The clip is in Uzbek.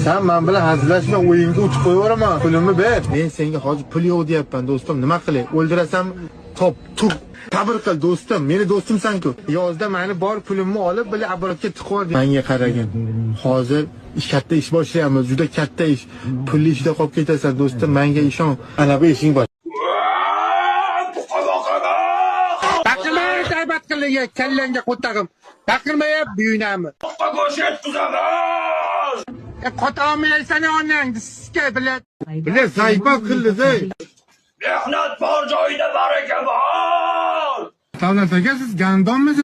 Sen men bilan hazillashma, o'yinga o'tib qo'yaveraman. Pulimni ber. Men senga hozir pul yo'q deyapman, do'stim. Nima qilay? O'ldirasam, top, tuq. Sabr qil, do'stim. Meni do'stimsan-ku. Yozda meni bor pulimni olib, bila abrotga tiqib menga qaragin. Hozir katta ish boshlayapmiz, juda katta ish. Pulli ishda qolib ketasan, do'stim. Menga ishon. Ana bu ishing bor. Taqirma, taybat qilga, kallangga qo'tag'im. Taqirmayap, buyunami. Qo'shet tuzaman. Qo'tamaysan onang, diska bilan. Bila zayba qildi-da. Mehnat bor joyda baraka bor. Davlat aka, siz gandonmisiz?